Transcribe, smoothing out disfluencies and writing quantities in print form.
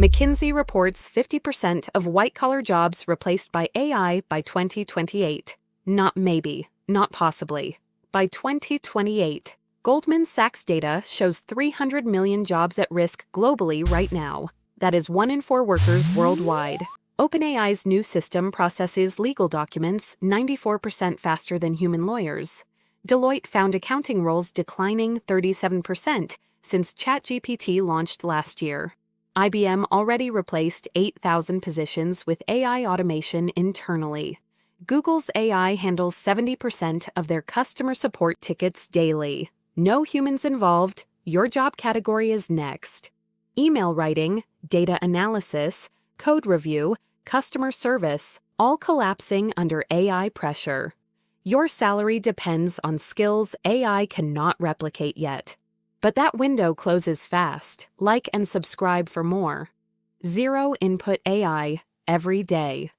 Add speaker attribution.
Speaker 1: McKinsey reports 50% of white-collar jobs replaced by AI by 2028. Not maybe, not possibly. By 2028. Goldman Sachs data shows 300 million jobs at risk globally right now. That is 1 in 4 workers worldwide. OpenAI's new system processes legal documents 94% faster than human lawyers. Deloitte found accounting roles declining 37% since ChatGPT launched last year. IBM already replaced 8,000 positions with AI automation internally. Google's AI handles 70% of their customer support tickets daily. No humans involved. Your job category is next. Email writing, data analysis, code review, customer service, all collapsing under AI pressure. Your salary depends on skills AI cannot replicate yet. But that window closes fast. Like and subscribe for more. Zero Input AI, every day.